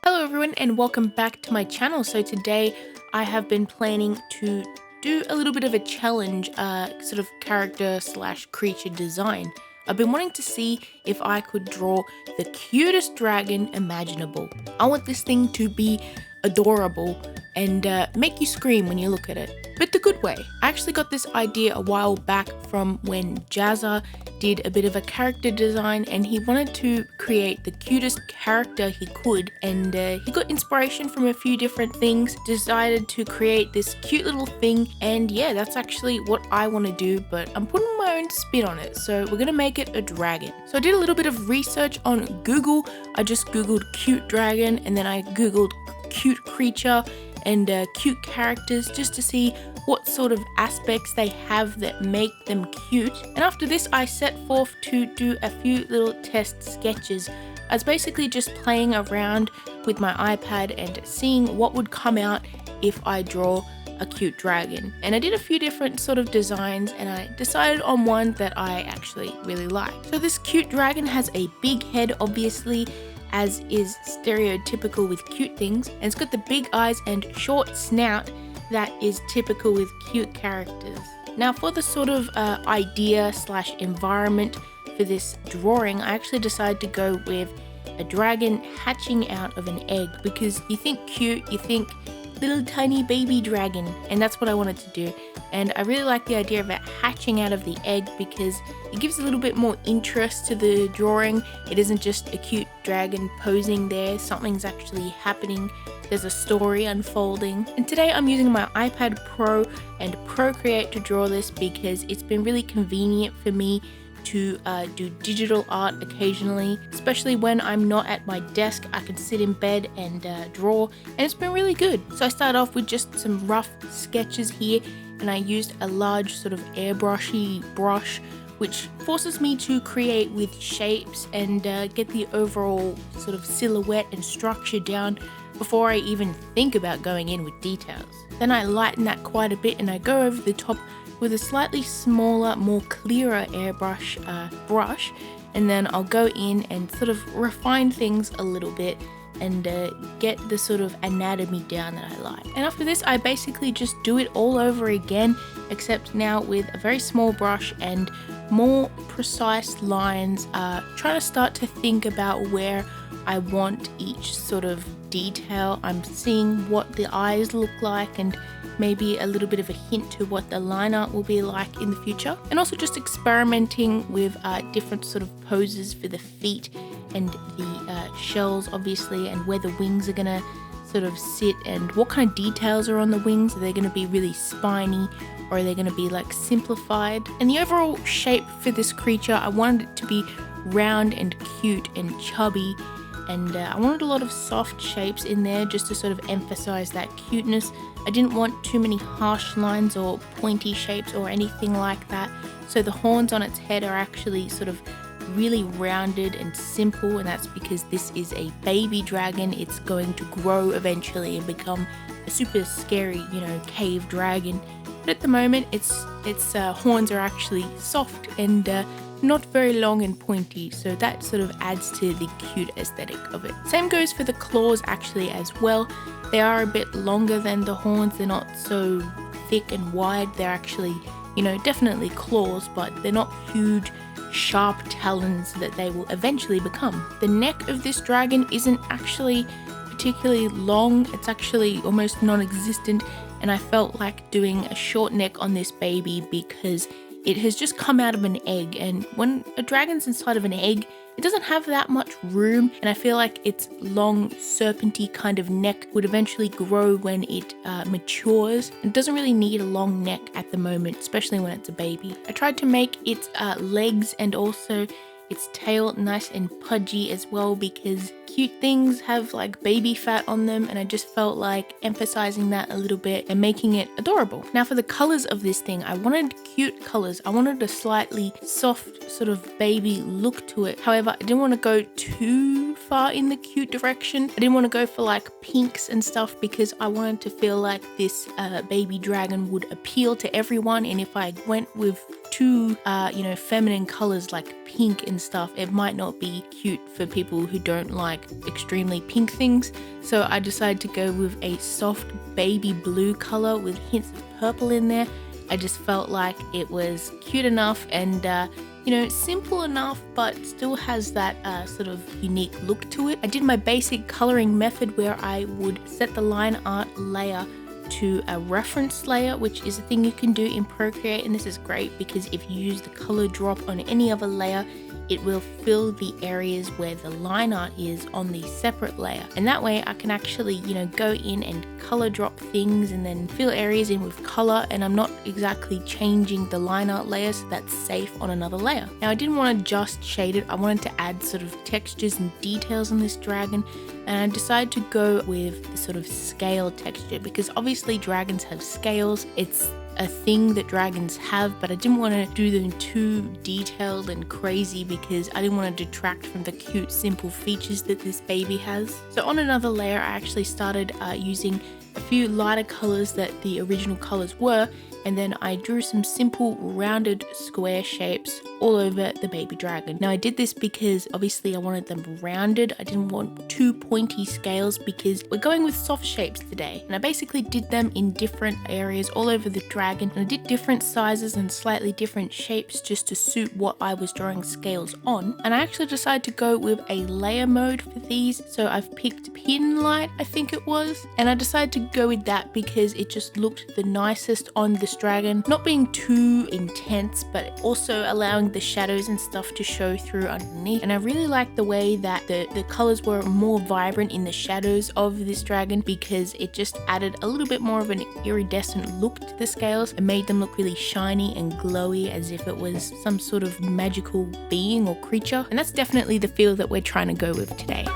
Hello everyone and welcome back to my channel. So today I have been planning to do a little bit of a challenge, sort of character slash creature design. I've been wanting to see if I could draw the cutest dragon imaginable. I want this thing to be adorable and make you scream when you look at it, but the good way. I actually got this idea a while back from when Jazza did a bit of a character design and he wanted to create the cutest character he could, and he got inspiration from a few different things, decided to create this cute little thing, and yeah, that's actually what I want to do, but I'm putting my own spin on it, so we're gonna make it a dragon. So I did a little bit of research on Google. I just googled cute dragon and then I googled cute creature and cute characters just to see what sort of aspects they have that make them cute. And after this I set forth to do a few little test sketches. I was basically just playing around with my iPad and seeing what would come out if I draw a cute dragon. And I did a few different sort of designs and I decided on one that I actually really like. So this cute dragon has a big head, obviously, as is stereotypical with cute things, and it's got the big eyes and short snout that is typical with cute characters. Now for the sort of idea slash environment for this drawing, I actually decided to go with a dragon hatching out of an egg, because you think cute, you think little tiny baby dragon, and that's what I wanted to do. And I really like the idea of it hatching out of the egg because it gives a little bit more interest to the drawing. It isn't just a cute dragon posing there, something's actually happening. There's a story unfolding. And today I'm using my iPad Pro and Procreate to draw this because it's been really convenient for me to do digital art occasionally, especially when I'm not at my desk. I can sit in bed and draw, and it's been really good. So I started off with just some rough sketches here, and I used a large sort of airbrushy brush, which forces me to create with shapes and get the overall sort of silhouette and structure down before I even think about going in with details. Then I lighten that quite a bit and I go over the top with a slightly smaller, more clearer airbrush brush, and then I'll go in and sort of refine things a little bit and get the sort of anatomy down that I like. And after this I basically just do it all over again, except now with a very small brush and more precise lines, trying to start to think about where I want each sort of detail. I'm seeing what the eyes look like and maybe a little bit of a hint to what the line art will be like in the future, and also just experimenting with different sort of poses for the feet and the shells, obviously, and where the wings are gonna sort of sit and what kind of details are on the wings. Are they gonna be really spiny or are they gonna be like simplified? And the overall shape for this creature, I wanted it to be round and cute and chubby, and I wanted a lot of soft shapes in there just to sort of emphasize that cuteness. I didn't want too many harsh lines or pointy shapes or anything like that. So the horns on its head are actually sort of really rounded and simple, and that's because this is a baby dragon. It's going to grow eventually and become a super scary, cave dragon. But at the moment, its horns are actually soft and not very long and pointy, so that sort of adds to the cute aesthetic of it. Same goes for the claws actually as well. They are a bit longer than the horns. They're not so thick and wide. They're actually, definitely claws, but they're not huge, sharp talons that they will eventually become. The neck of this dragon isn't actually particularly long. It's actually almost non-existent, and I felt like doing a short neck on this baby because it has just come out of an egg, and when a dragon's inside of an egg, it doesn't have that much room, and I feel like its long serpenty kind of neck would eventually grow when it matures. It doesn't really need a long neck at the moment, especially when it's a baby. I tried to make its legs and also its tail nice and pudgy as well, because cute things have like baby fat on them, and I just felt like emphasizing that a little bit and making it adorable. Now for the colors of this thing, I wanted cute colors. I wanted a slightly soft sort of baby look to it. However, I didn't want to go too far in the cute direction. I didn't want to go for like pinks and stuff because I wanted to feel like this baby dragon would appeal to everyone, and if I went with too, you know, feminine colors like pink and stuff, it might not be cute for people who don't like extremely pink things. So I decided to go with a soft baby blue color with hints of purple in there. I just felt like it was cute enough and you know, simple enough, but still has that sort of unique look to it. I did my basic coloring method where I would set the line art layer to a reference layer, which is a thing you can do in Procreate, and this is great because if you use the color drop on any other layer, it will fill the areas where the line art is on the separate layer, and that way I can actually, you know, go in and color drop things and then fill areas in with color, and I'm not exactly changing the line art layer, so that's safe on another layer. Now I didn't want to just shade it, I wanted to add sort of textures and details on this dragon, and I decided to go with the sort of scale texture because obviously dragons have scales. It's a thing that dragons have, but I didn't want to do them too detailed and crazy because I didn't want to detract from the cute simple features that this baby has. So on another layer I actually started using a few lighter colors that the original colors were, and then I drew some simple rounded square shapes all over the baby dragon. Now I did this because obviously I wanted them rounded. I didn't want too pointy scales because we're going with soft shapes today. And I basically did them in different areas all over the dragon, and I did different sizes and slightly different shapes just to suit what I was drawing scales on. And I actually decided to go with a layer mode for these. So I've picked Pin Light, I think it was, and I decided to go with that because it just looked the nicest on this dragon, not being too intense but also allowing the shadows and stuff to show through underneath. And I really like the way that the colors were more vibrant in the shadows of this dragon because it just added a little bit more of an iridescent look to the scales and made them look really shiny and glowy as if it was some sort of magical being or creature, and that's definitely the feel that we're trying to go with today.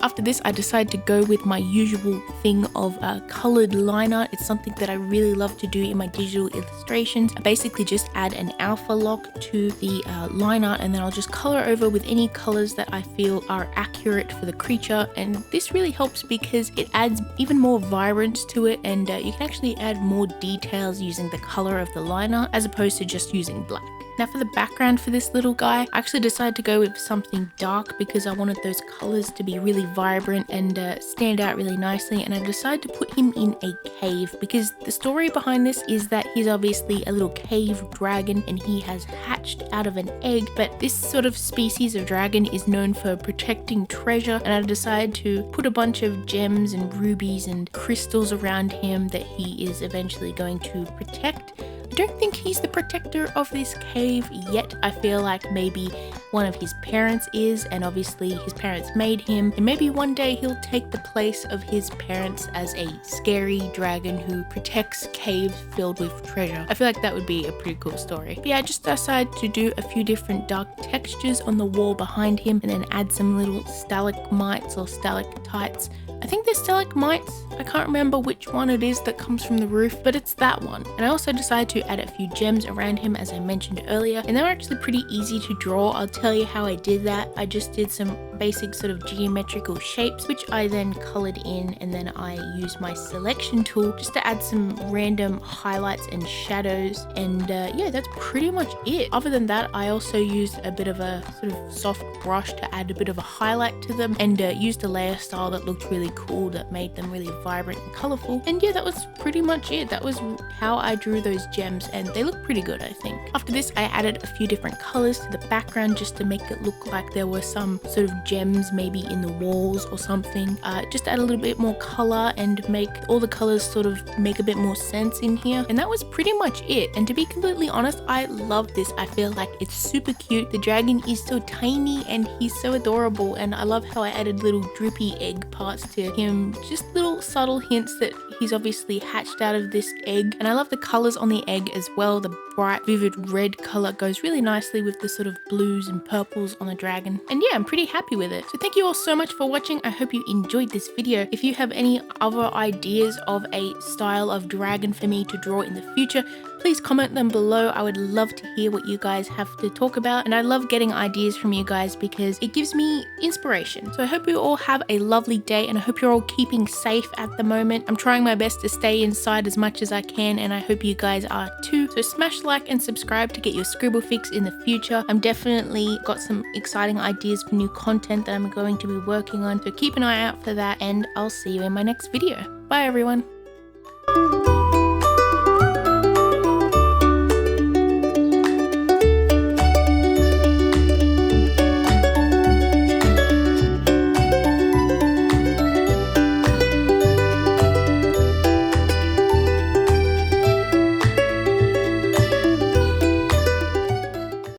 After this, I decided to go with my usual thing of colored line art. It's something that I really love to do in my digital illustrations. I basically just add an alpha lock to the line art, and then I'll just color over with any colors that I feel are accurate for the creature. And this really helps because it adds even more vibrance to it, and you can actually add more details using the color of the line art as opposed to just using black. Now for the background for this little guy, I actually decided to go with something dark because I wanted those colors to be really vibrant and stand out really nicely, and I decided to put him in a cave because the story behind this is that he's obviously a little cave dragon and he has hatched out of an egg, but this sort of species of dragon is known for protecting treasure, and I decided to put a bunch of gems and rubies and crystals around him that he is eventually going to protect. I don't think he's the protector of this cave yet. I feel like maybe one of his parents is, and obviously his parents made him, and maybe one day he'll take the place of his parents as a scary dragon who protects caves filled with treasure. I feel like that would be a pretty cool story. But yeah, I just decided to do a few different dark textures on the wall behind him and then add some little stalagmites or stalactites. I think they're stalagmites. I can't remember which one it is that comes from the roof, but it's that one. And I also decided to add a few gems around him as I mentioned earlier, and they were actually pretty easy to draw. I'll tell you how I did that. I just did some basic sort of geometrical shapes, which I then colored in, and then I used my selection tool just to add some random highlights and shadows, and yeah, that's pretty much it. Other than that, I also used a bit of a sort of soft brush to add a bit of a highlight to them, and used a layer style that looked really cool, that made them really vibrant and colorful. And yeah, that was pretty much it. That was how I drew those gems, and they look pretty good, I think. After this, I added a few different colors to the background just to make it look like there were some sort of gems maybe in the walls or something. Just add a little bit more color and make all the colors sort of make a bit more sense in here. And that was pretty much it. And to be completely honest, I love this. I feel like it's super cute. The dragon is so tiny and he's so adorable, and I love how I added little droopy egg parts to him. Just little subtle hints that he's obviously hatched out of this egg. And I love the colors on the egg as well. The bright vivid red color goes really nicely with the sort of blues and purples on the dragon. And yeah, I'm pretty happy with it. So thank you all so much for watching. I hope you enjoyed this video. If you have any other ideas of a style of dragon for me to draw in the future, please comment them below. I would love to hear what you guys have to talk about, and I love getting ideas from you guys because it gives me inspiration. So I hope you all have a lovely day, and I hope you're all keeping safe at the moment. I'm trying my best to stay inside as much as I can, and I hope you guys are too. So smash like and subscribe to get your scribble fix in the future. I'm definitely got some exciting ideas for new content that I'm going to be working on, so keep an eye out for that, and I'll see you in my next video. Bye everyone.